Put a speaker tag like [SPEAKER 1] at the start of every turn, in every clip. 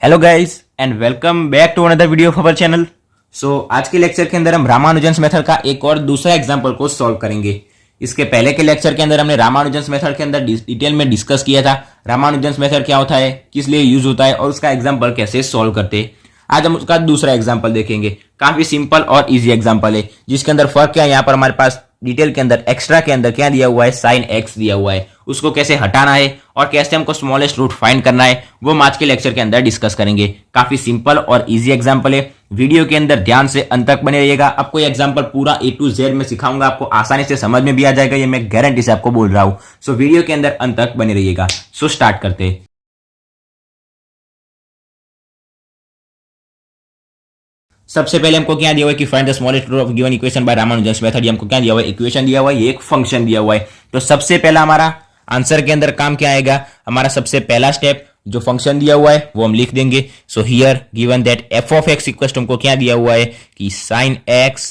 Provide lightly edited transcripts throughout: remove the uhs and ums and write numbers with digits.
[SPEAKER 1] Hello guys and welcome back to another video of our channel. आज के lecture के अंदर हम रामानुजन्स मेथड का एक और दूसरा एग्जांपल को सॉल्व करेंगे। इसके पहले के लेक्चर के अंदर हमने रामानुजन्स मेथड के अंदर डिटेल में डिस्कस किया था रामानुजन्स मेथड क्या होता है, किस लिए यूज होता है और उसका एग्जाम्पल कैसे सॉल्व करते हैं। आज हम उसका दूसरा एग्जाम्पल देखेंगे। काफी सिंपल और इजी एग्जाम्पल है, जिसके अंदर फर्क क्या है, यहाँ पर हमारे पास डिटेल के अंदर एक्स्ट्रा के अंदर क्या दिया हुआ है, साइन एक्स दिया हुआ है। उसको कैसे हटाना है और कैसे हमको स्मॉलेस्ट रूट फाइंड करना है वो हम आज के लेक्चर के अंदर डिस्कस करेंगे। काफी सिंपल और इजी एग्जांपल है। वीडियो के अंदर ध्यान से अंत तक बने रहिएगा। आपको ये एग्जांपल पूरा A to Z में सिखाऊंगा, आपको आसानी से समझ में भी आ जाएगा, ये मैं गारंटी से आपको बोल रहा हूं। सो वीडियो के अंदर अंत तक बने रहिएगा। सो स्टार्ट करते हैं। सबसे पहले हमको क्या दिया हुआ है कि find the smallest root of given equation by Ramanujan's method. ये हमको क्या दिया हुआ है, इक्वेशन दिया हुआ है, ये एक फंक्शन दिया हुआ है। तो सबसे पहला हमारा आंसर के अंदर काम क्या आएगा, हमारा सबसे पहला स्टेप जो फंक्शन दिया हुआ है वो हम लिख देंगे। So here given that F of x equal to हमको क्या दिया हुआ है कि sine X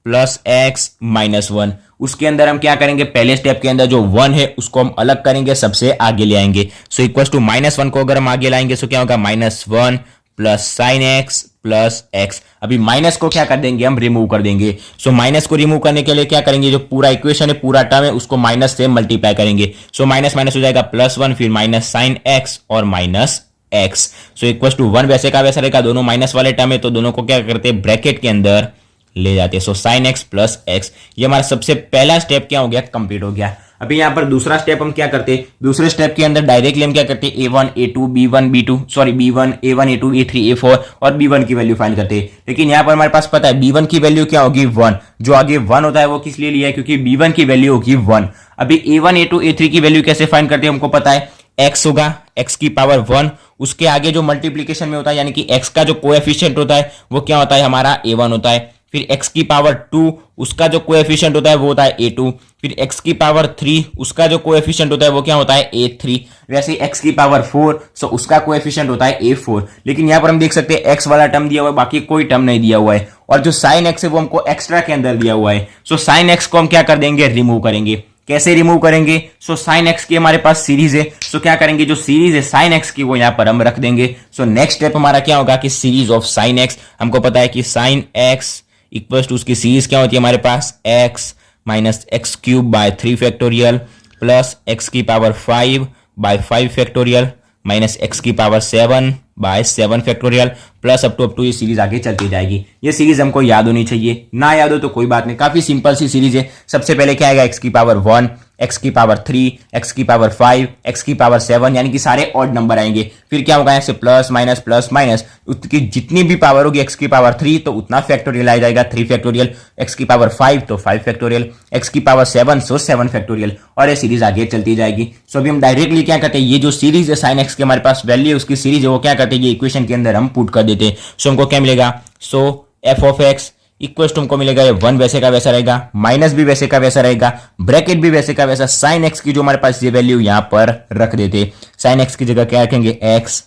[SPEAKER 1] plus X minus one. उसके अंदर हम क्या करेंगे, पहले स्टेप के अंदर जो वन है उसको हम अलग करेंगे, सबसे आगे ले आएंगे। So equal to minus one को अगर हम आगे लाएंगे तो क्या होगा, minus one plus sine X plus X. अभी माइनस को क्या कर देंगे, हम रिमूव कर देंगे। सो माइनस को रिमूव करने के लिए क्या करेंगे, जो पूरा इक्वेशन है, पूरा टर्म है, उसको माइनस से मल्टीप्लाई करेंगे। सो माइनस माइनस हो जाएगा प्लस वन, फिर माइनस साइन एक्स और minus X. So equal to one वैसे का वैसा रहेगा, दोनों माइनस वाले टर्म है तो दोनों को क्या करते हैं, ब्रैकेट के अंदर ले जाते हैं। So sine X plus x, ये हमारा सबसे पहला स्टेप क्या हो गया, कंप्लीट हो गया। अभी यहां पर दूसरा स्टेप हम क्या करते हैं, दूसरे स्टेप के अंदर डायरेक्टली हम क्या करते हैं, a1 a2 b1 b2 sorry b1 a1 a2 a3 a4 और b1 की वैल्यू फाइंड करते हैं। लेकिन यहां पर हमारे पास पता है b1 की वैल्यू क्या होगी, 1। जो आगे 1 होता है वो किस लिए लिया है, क्योंकि b1 की वैल्यू होगी 1। अभी a1 a2 a3 की वैल्यू कैसे फाइंड करते हैं, हमको पता है x होगा x की पावर 1, उसके आगे जो मल्टीप्लीकेशन में होता है यानी कि x का जो कोएफिशिएंट होता है वो क्या होता है, हमारा a1 होता है। फिर x की पावर 2, उसका जो कोएफिशिएंट होता है वो होता है a2। फिर x की पावर 3, उसका जो कोएफिशिएंट होता है वो क्या होता है a3। वैसे ही x की पावर 4, सो उसका कोएफिशिएंट होता है a4। लेकिन यहां पर हम देख सकते हैं x वाला टर्म दिया हुआ है, बाकी कोई टर्म नहीं दिया हुआ है। और जो साइन x है वो हमको एक्स्ट्रा के अंदर दिया हुआ है। सो साइन x को हम क्या कर देंगे, रिमूव करेंगे। कैसे रिमूव करेंगे, सो साइन एक्स की हमारे पास सीरीज है। सो क्या करेंगे, जो सीरीज है साइन एक्स की वो यहां पर हम रख देंगे। सो नेक्स्ट स्टेप हमारा क्या होगा कि सीरीज ऑफ साइन एक्स। हमको पता है कि साइन एक्स इक्वल्स टू उसकी सीरीज क्या होती है हमारे पास, x minus x cube by 3 factorial plus x की power 5 by 5 factorial minus x की power 7 by 7 factorial plus up to ये सीरीज आगे चलती जाएगी। ये सीरीज हमको याद होनी चाहिए, ना याद हो तो कोई बात नहीं, काफी सिंपल सी सीरीज है। सबसे पहले क्या आएगा, एक्स की पावर 1, एक्स की पावर 3, एक्स की पावर 5, एक्स की पावर 7, यानी कि सारे ऑड नंबर आएंगे। फिर क्या होगा, ऐसे प्लस माइनस उसकी जितनी भी पावर होगी, एक्स की पावर 3 तो उतना फैक्टोरियल आ जाएगा 3 फैक्टोरियल, एक्स की पावर 5 तो 5 फैक्टोरियल, एक्स की पावर 7 सो 7 फैक्टोरियल, और ये सीरीज आगे चलती जाएगी। सो अभी हम डायरेक्टली क्या करते हैं, ये जो सीरीज है साइन एक्स की हमारे पास वैल्यू है, उसकी सीरीज है वो क्या करते हैं, ये इक्वेशन के अंदर हम पुट कर देते हैं। सो हमको क्या मिलेगा, so f of x equal to हमको मिलेगा, ये 1 वैसे का वैसा रहेगा, माइनस भी वैसे का वैसा रहेगा, ब्रैकेट भी वैसे का वैसा। साइन एक्स की जो हमारे पास ये वैल्यू यहां पर रख देते, साइन एक्स की जगह क्या रखेंगे, x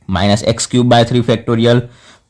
[SPEAKER 1] minus x cube by 3 factorial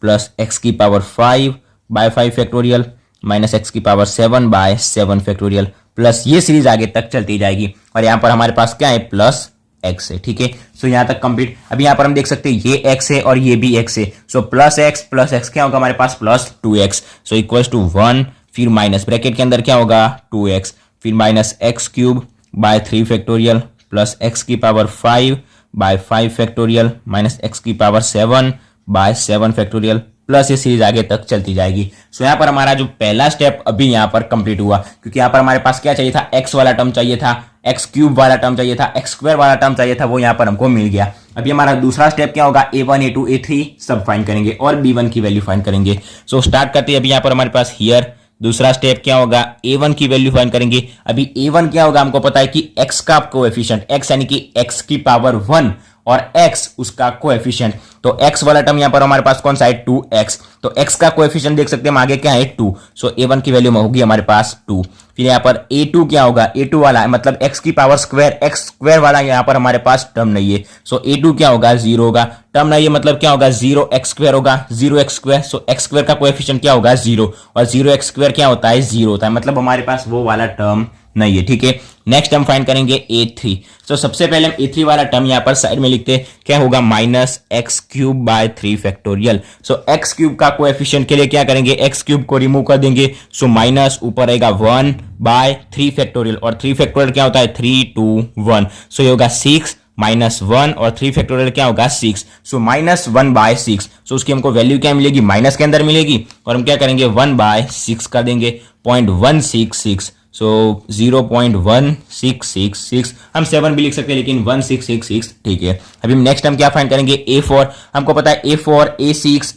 [SPEAKER 1] plus x की power 5 by 5 factorial minus x की पावर 7 बाय 7 फैक्टोरियल प्लस ये सीरीज आगे तक चलती जाएगी। और यहां पर हमारे पास क्या है, प्लस एक्स है। ठीक है, सो यहां तक कंप्लीट। अभी यहां पर हम देख सकते हैं ये एक्स है और ये भी एक्स है। सो प्लस एक्स क्या होगा हमारे पास, plus 2x। So equals to 1, फिर माइनस ब्रैकेट के अंदर क्या होगा 2x, फिर minus x cube by 3 factorial plus x की power 5 by 5 factorial minus x की पावर 7 बाय 7 फैक्टोरियल प्लस ये सीरीज आगे तक चलती जाएगी। सो यहाँ पर हमारा जो पहला स्टेप अभी यहाँ पर कंप्लीट हुआ, क्योंकि यहाँ पर हमारे पास क्या चाहिए था, एक्स वाला टर्म चाहिए था, एक्स क्यूब वाला टर्म चाहिए था, एक्स स्क्वायर वाला टर्म चाहिए था, वो यहाँ पर हमको मिल गया। अभी हमारा दूसरा स्टेप क्या होगा, a1 a2 a3 सब फाइंड करेंगे और b1 की वैल्यू फाइंड करेंगे। सो स्टार्ट करते हैं। अभी यहाँ पर हमारे पास हियर दूसरा स्टेप क्या होगा, a1 की वैल्यू फाइंड करेंगे। अभी a1 क्या होगा, हमको पता है कि x का कोएफिशिएंट, x यानी कि x की पावर 1 और x उसका कोएफिशिएंट। तो x वाला टर्म यहां पर हमारे पास कौन सा है, 2x। तो x का कोएफिशिएंट देख सकते हैं हम आगे क्या है, 2। सो a1 की वैल्यू में होगी हमारे पास 2। फिर यहां पर a2 क्या होगा, a2 वाला मतलब x की पावर स्क्वायर, x स्क्वायर वाला यहां पर हमारे पास टर्म नहीं है। सो a2 क्या होगा, 0 होगा। टर्म नहीं है मतलब क्या होगा, 0x स्क्वायर होगा, 0x स्क्वायर। सो x स्क्वायर का कोएफिशिएंट क्या होगा, 0, और 0x स्क्वायर क्या होता है, 0 होता है, मतलब हमारे पास वो वाला टर्म नहीं है, ठीक है। नेक्स्ट हम फाइंड करेंगे A3। तो सबसे पहले हम A3 वाला टर्म यहां पर साइड में लिखते हैं, क्या होगा minus x cube by 3 factorial. So x cube का कोएफिशिएंट के लिए क्या करेंगे, एक्स क्यूब को रिमूव कर देंगे, सो माइनस ऊपर आएगा 1 बाय 3 फैक्टोरियल, और 3 फैक्टोरियल क्या होता है 3 2 1, सो ये होगा 6 माइनस 1 और 3 फैक्टोरियल क्या होगा 6, सो माइनस 1 बाय 6। सो उसकी हमको वैल्यू क्या मिलेगी, माइनस के अंदर मिलेगी, और हम क्या करेंगे 1 बाय 6 कर देंगे, 0.166, सो 0.1666, हम 7 भी लिख सकते हैं लेकिन 1666, ठीक है। अभी नेक्स्ट हम क्या फाइंड करेंगे A4। हमको पता है A4 A6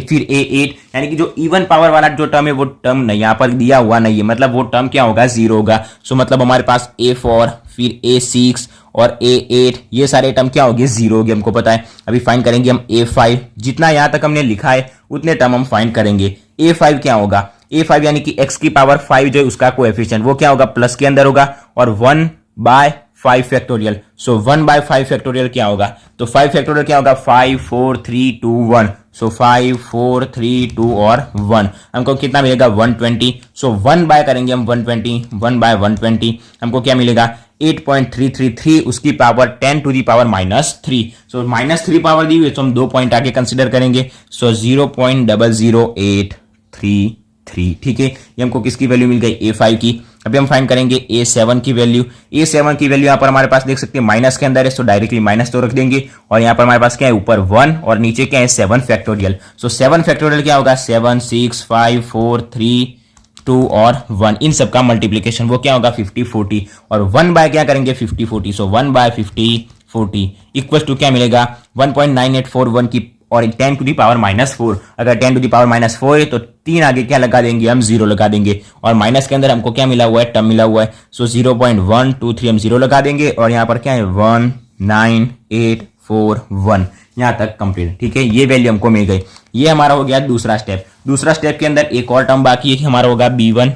[SPEAKER 1] फिर A8, यानी कि जो इवन पावर वाला जो टर्म है वो टर्म यहाँ पर दिया हुआ नहीं है, मतलब वो टर्म क्या होगा 0 होगा। सो मतलब हमारे पास A4 फिर A6 और A8 ये सारे टर्म क्या होंगे 0 होंगे, हमको पता है। अभी फाइंड करेंगे हम A5, जितना यहां तक हमने लिखा है उतने टर्म हम फाइंड करेंगे। A5 क्या होगा, A5 यानी कि x की पावर 5 जो है उसका कोएफिशिएंट वो क्या होगा प्लस के अंदर होगा, और 1 बाय 5 फैक्टोरियल, सो 1 बाय 5 फैक्टोरियल क्या होगा, तो 5 फैक्टोरियल क्या होगा 5 4 3 2 1, सो 5 4 3 2 और 1, हमको कितना मिलेगा 120, सो 1 बाय करेंगे हम 120, 1 बाय 120 हमको क्या मिलेगा 8.333, उसकी power 10 to the power -3, so -3 power दी हुई है, तो हम 2 पॉइंट आगे कंसिडर करेंगे, सो 0.00833, ठीक है। ये हमको किसकी वैल्यू मिल गई A5 की। अभी हम फाइंड करेंगे A7 की वैल्यू। A7 की वैल्यू यहाँ पर हमारे पास देख सकते हैं माइनस के अंदर है, सो डायरेक्टली माइनस तो रख देंगे, और यहाँ पर हमारे पास क्या है ऊपर 1 और नीचे क्या है 7 फैक्टोरियल, सो 7 फैक्टोरियल क्या होगा 7 6 5 4 3 2 और 1, इन सब का मल्टीप्लीकेशन वो क्या होगा 50 40, और 1 बाय क्या करेंगे 50 40, सो 1 बाय 50 40 इक्वल टू क्या मिलेगा 1.9841 की और 10 टू दी पावर -4। अगर 10 टू दी पावर -4 है तो 3 आगे क्या लगा देंगे हम 0 लगा देंगे, और माइनस के अंदर हमको क्या मिला हुआ है टर्म मिला हुआ है, सो 0.123 हम 0 लगा देंगे, और यहाँ पर क्या है 19841, यहाँ तक कंप्लीट, ठीक है। ये वैल्यू हमको मिल गई। ये हमारा हो गया दूसरा स्टेप। दूसरा स्टेप के अंदर एक और टर्म बाकी है, हमारा होगा B1।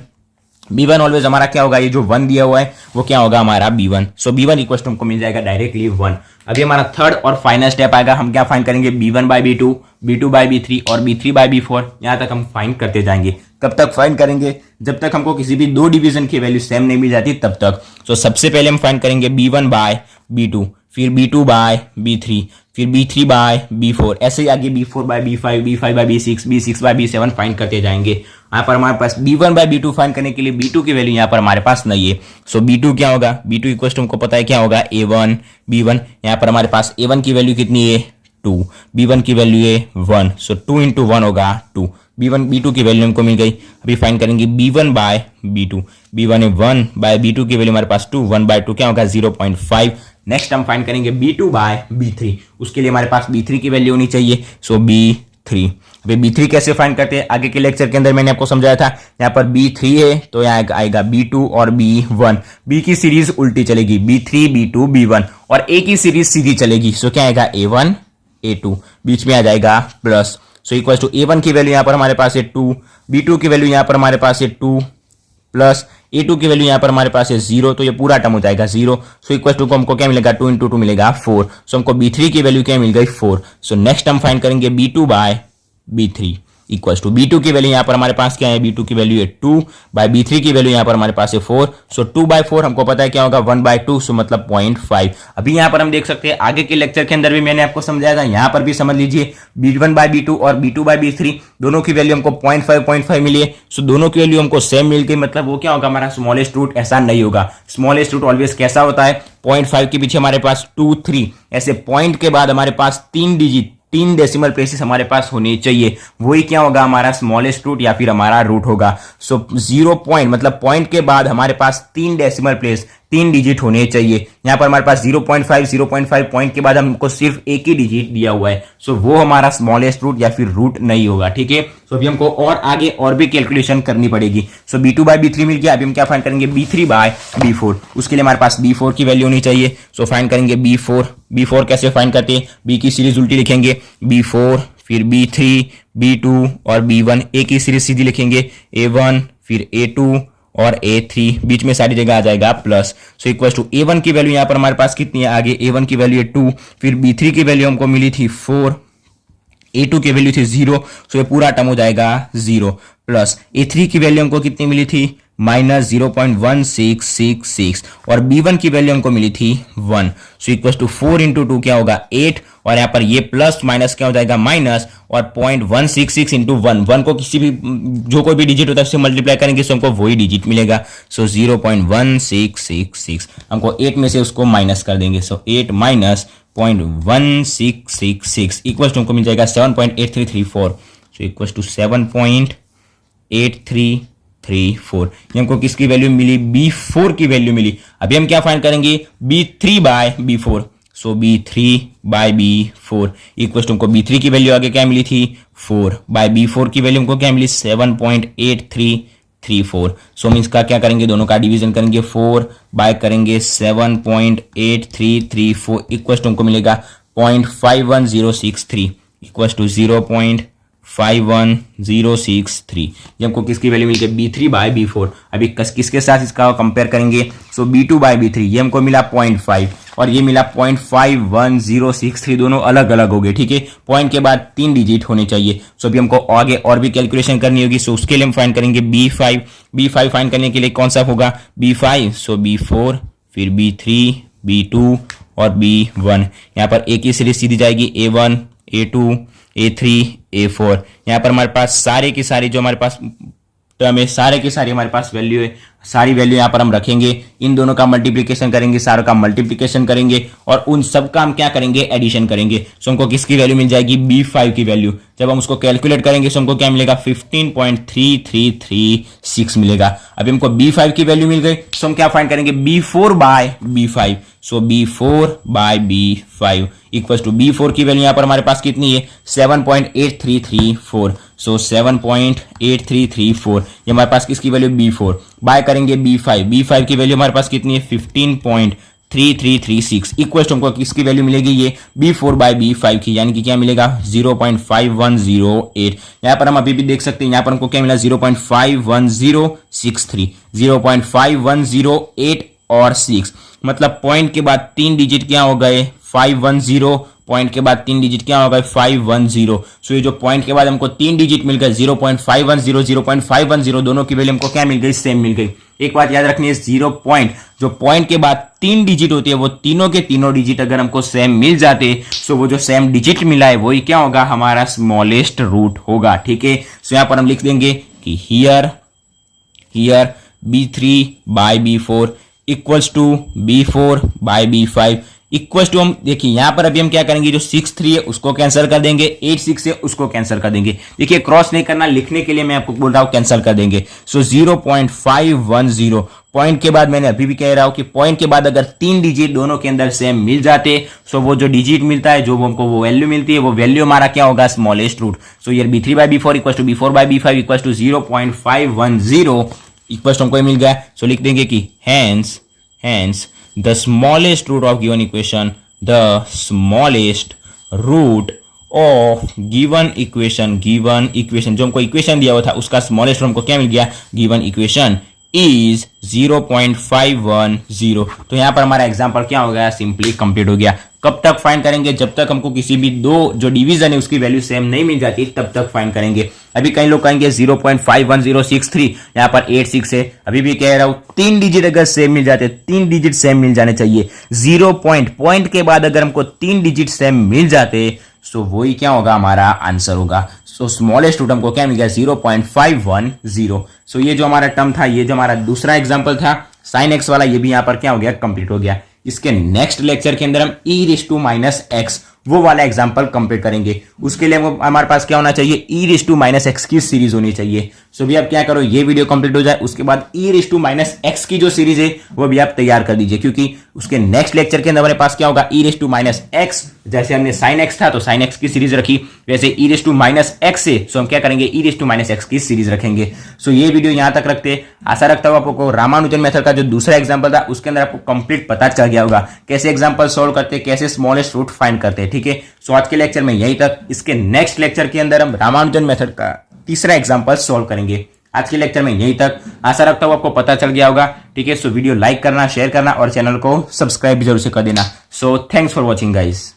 [SPEAKER 1] B1 ऑलवेज हमारा क्या होगा, ये जो 1 दिया हुआ है वो क्या होगा हमारा B1, so B1 equal to हमको मिल जाएगा डायरेक्टली 1। अभी हमारा थर्ड और फाइनल स्टेप आएगा, हम क्या फाइंड करेंगे B1 bye B2, B2 bye B3 और B3 बाय B4, यहां तक हम फाइंड करते जाएंगे। कब तक फाइंड करेंगे, जब तक हमको किसी भी दो डिवीजन की वैल्यू सेम नहीं मिल जाती तब तक। सो सबसे पहले हम फाइंड करेंगे B1 बाय B2, फिर B2 बाय B3, फिर B3 बाय B4, ऐसे ही आगे B4 by B5, B5 bye B6, B6 bye B7 find करते जाएंगे। यहाँ पर हमारे पास B1 बाय B2 फाइंड करने के लिए B2 की वैल्यू यहाँ पर हमारे पास नहीं है, सो B2 क्या होगा, B2 इक्वल टू हमको पता है क्या होगा A1 B1, यहाँ पर हमारे पास A1 की वैल्यू कितनी है 2, B1 की वैल्यू है 1, सो 2 into 1 होगा 2, B2 की वैल्यू हमको मिल गई। अभी फाइंड करेंगे B1 बाय B2, B1 है 1 बाय B2 की वैल्यू हमारे पास 2, 1 बाय 2 क्या होगा 0.5। नेक्स्ट हम फाइंड करेंगे B2 बाय B3, उसके लिए हमारे पास B3 की वैल्यू होनी चाहिए, सो B3। अभी B3 कैसे फाइंड करते हैं, आगे के लेक्चर के अंदर मैंने आपको समझाया था। यहाँ पर B3 है तो यहाँ आएगा B2 और B1, B की सीरीज उल्टी चलेगी, B3 B2 B1, और A की सीरीज सीधी चलेगी, सो क्या आएगा A1 A2, बीच में आ जाएगा plus, so equal to A1 की वैल्यू यहाँ पर हमारे पास है 2, B2 की वैल्यू यहाँ पर हमारे पास है 2 प्लस A2 की वैल्यू यहाँ पर हमारे पास है 0, तो ये पूरा टर्म हो जाएगा 0, सो इक्वल टू को हमको क्या मिलेगा 2 into 2 मिलेगा 4, सो हमको B3 की वैल्यू क्या मिल गई 4। सो नेक्स्ट हम फाइंड करेंगे B2 bye B3 equals to B2 की वैल्यू यहाँ पर हमारे पास क्या है, B2 की वैल्यू है 2 बाय B3 की वैल्यू यहाँ पर हमारे पास है 4, सो 2 बाय 4 हमको पता है क्या होगा 1 बाय 2, सो मतलब 0.5। अभी यहाँ पर हम देख सकते हैं आगे के लेक्चर के अंदर भी मैंने आपको समझाया था, यहाँ पर भी समझ लीजिए B1 बाय B2 और B2 बाय B3 दोनों की वैल्यू हमको 0.5 मिली है, सो दोनों की वैल्यू हमको सेम मिल गई, मतलब वो क्या होगा हमारा स्मॉलेस्ट रूट ऐसा नहीं होगा। स्मॉलेस्ट रूट ऑलवेज कैसा होता है, 0.5 के पीछे हमारे पास 2 3 ऐसे पॉइंट के बाद हमारे पास 3 डिजिट 3 डेसिमल प्लेसेस हमारे पास होने चाहिए, वही क्या होगा हमारा स्मॉलेस्ट रूट या फिर हमारा रूट होगा। सो 0 पॉइंट मतलब पॉइंट के बाद हमारे पास 3 डेसिमल प्लेस 3 डिजिट होने चाहिए। यहाँ पर हमारे पास 0.5 पॉइंट के बाद हमको सिर्फ एक ही डिजिट दिया हुआ है, सो वो हमारा स्मॉलेस्ट रूट या फिर रूट नहीं होगा, ठीक है। सो अभी हमको और आगे और भी कैलकुलेशन करनी पड़ेगी। सो B2 बाय B3 मिल गया, अभी हम क्या फाइंड करेंगे B3 बाय B4, उसके लिए हमारे पास B4 की वैल्यू होनी चाहिए। सो फाइंड करेंगे B4 कैसे फाइंड करते हैं, B की सीरीज उल्टी लिखेंगे B4 फिर B3 B2 और B1, A की सीरीज सीधी लिखेंगे A1 फिर A2 और A3, बीच में सारी जगह आ जाएगा plus, so equal to A1 की वैल्यू यहाँ पर हमारे पास कितनी है, आगे A1 की वैल्यू है 2, फिर B3 की वैल्यू हमको मिली थी 4, A2 की वैल्यू थी 0, सो ये पूरा टर्म हो जाएगा 0 प्लस A3 की वैल्यू हमको कितनी मिली थी माइनस 0.1666 और b1 की वैल्यू हमको मिली थी 1, सो इक्वल टू 4 इंटू 2 क्या होगा 8, और यहाँ पर ये प्लस माइनस क्या हो जाएगा माइनस, और 0.166 इंटू 1 को किसी भी जो कोई भी डिजिट होता है उससे मल्टीप्लाई करेंगे तो हमको वही डिजिट मिलेगा। सो 0.1666 हमको 8 में से उसको माइनस कर देंगे, सो 8 माइनस 0.1666 इक्वल टू हमको मिल जाएगा 7.8334, सो इक्वल टू 7.8334। ये हमको किसकी वैल्यू मिली, B4 की वैल्यू मिली। अभी हम क्या फाइंड करेंगे, B3 by B4, so B3 by B4 equal to हमको B3 की वैल्यू आगे क्या मिली थी 4, बाय B4 की वैल्यू हमको क्या मिली 7.8334। सो मीन्स का क्या करेंगे, दोनों का डिवीजन करेंगे 4 बाय करेंगे 7.8334 इक्वल टू हमको मिलेगा 0.51063 इक्वल टू 0.51063। ये हमको किसकी वैल्यू मिल गई, B3 बाय B4। अभी किसके साथ इसका कंपेयर करेंगे, सो B2 बाय B3 ये हमको मिला 0.5 और ये मिला 0.51063, दोनों अलग अलग हो गए। ठीक है, पॉइंट के बाद 3 डिजिट होने चाहिए। सो अभी हमको आगे और भी कैलकुलेशन करनी होगी, सो उसके लिए हम फाइंड करेंगे B5 फाइंड करने के लिए कौन सा होगा B5, सो B4 फिर B3 B2 और B1। यहाँ पर एक ही सीरीज सीधी जाएगी A1 A2 A3 A4। यहाँ पर हमारे पास सारे की सारी जो हमारे पास टर्म है, सारे की सारी हमारे पास वैल्यू है, सारी वैल्यू यहाँ पर हम रखेंगे, इन दोनों का मल्टीप्लिकेशन करेंगे, सारों का मल्टीप्लिकेशन करेंगे और उन सब का हम क्या करेंगे, एडिशन करेंगे। सो हमको किसकी वैल्यू मिल जाएगी, B5 की वैल्यू। जब हम उसको कैलकुलेट करेंगे सो हमको क्या मिलेगा 15.3336 मिलेगा। अभी हमको B5 की वैल्यू मिल गई, सो हम क्या फाइंड करेंगे, B4 by B5, so B4 by B5 equal to B4 की वैल्यू यहाँ पर हमारे पास कितनी है 7.8334, सो 7.8334 ये हमारे पास किसकी वैल्यू B4 बाय करेंगे B5 की वैल्यू हमारे पास कितनी है 15.3336 इक्वल टू हमको किसकी वैल्यू मिलेगी, ये B4 बाय B5 की, यानी कि क्या मिलेगा 0.5108। यहाँ पर हम अभी भी देख सकते हैं, यहाँ पर हमको क्या मिला 0.51063, 0.5108 और 6, मतलब पॉइंट के बाद 3 डिजिट क्या हो गए 510, पॉइंट के बाद 3 डिजिट क्या हो गए 510। सो ये जो पॉइंट के बाद हमको 3 डिजिट मिल गए 0.510 0.510 दोनों की वैल्यू हमको क्या मिल गई, सेम मिल गई। एक बात याद रखनी है, जो पॉइंट के बाद 3 डिजिट होती है वो तीनों के तीनों डिजिट अगर हमको सेम मिल जाते सो वो जो सेम डिजिट मिला है वही क्या होगा, हमारा स्मॉलेस्ट रूट होगा। ठीक है, सो यहां पर हम लिख देंगे कि here B3 by B4 equals to B4 by B5 equals to, हम देखिए यहां पर अभी हम क्या करेंगे, जो 6-3 है उसको कैंसिल कर देंगे, 8-6 है उसको कैंसिल कर देंगे। देखिए क्रॉस नहीं करना, लिखने के लिए मैं आपको बोल रहा हूं कैंसिल कर देंगे। सो 0.510 पॉइंट के बाद मैंने अभी भी कह रहा हूं कि पॉइंट के बाद अगर 3 डिजिट दोनों के अंदर सेम मिल जाते सो वो जो डिजिट मिलता है, जो हमको वो वैल्यू मिलती है, वो वैल्यू हमारा क्या होगा, स्मॉलेस्ट रूट। सो ये B3 by B4 equal to B4 by B5 equal to 0.510 equal to हमको मिल गया। सो लिख देंगे कि hence the smallest root of given equation, the smallest root of given equation जो हमको इक्वेशन दिया हुआ था उसका स्मॉलेस्ट रूट हमको क्या मिल गया, गिवन इक्वेशन इज 0.510। तो यहां पर हमारा एग्जांपल क्या हो गया, सिंपली कंप्लीट हो गया। कब तक फाइंड करेंगे, जब तक हमको किसी भी दो जो डिवीजन है उसकी वैल्यू सेम नहीं मिल जाती तब तक फाइंड करेंगे। अभी कई लोग कहेंगे 0.51063, यहां पर 8-6 है, अभी भी कह रहा हूं 3 डिजिट अगर सेम मिल जाते, 3 डिजिट सेम मिल जाने चाहिए। पॉइंट के बाद अगर हमको 3 डिजिट सेम मिल जाते सो वही क्या होगा, हमारा आंसर होगा। सो स्मॉलेस्ट रूट हमको क्या मिल गया 0.510। सो ये जो हमारा टर्म था, ये जो हमारा दूसरा एग्जांपल था sin x वाला, ये भी यहां पर क्या हो गया, कंप्लीट हो गया। इसके नेक्स्ट लेक्चर के अंदर हम e⁻x वो वाला एग्जांपल कंप्लीट करेंगे। उसके लिए हमारे पास क्या होना चाहिए, e⁻x की सीरीज होनी चाहिए। सो भी आप क्या करो, ये वीडियो कंप्लीट हो जाए उसके बाद e⁻x की जो सीरीज है वो भी आप तैयार कर दीजिए, क्योंकि उसके नेक्स्ट लेक्चर के अंदर हमारे पास क्या होगा, e⁻x, जैसे हमने sin x था तो sin x की सीरीज रखी, वैसे e⁻x से सो हम क्या करेंगे, e⁻x की सीरीज रखेंगे। सो ये वीडियो यहां तक रखते, आशा रखता हूं आपको रामानुजन मेथड का जो दूसरा एग्जांपल था उसके अंदर आपको कंप्लीट पता चल गया होगा, कैसे एग्जांपल सॉल्व करते, कैसे स्मॉलेस्ट रूट फाइंड करते। ठीक है, सो आज के लेक्चर में यही तक। इसके नेक्स्ट लेक्चर के अंदर हम रामानुजन मेथड का तीसरा एग्जांपल सॉल्व करेंगे। आज के लेक्चर में यही तक, आशा रखता हूं आपको पता चल गया होगा। ठीक है, सो वीडियो लाइक करना, शेयर करना और चैनल को सब्सक्राइब भी जरूर से कर देना। So thanks for watching guys.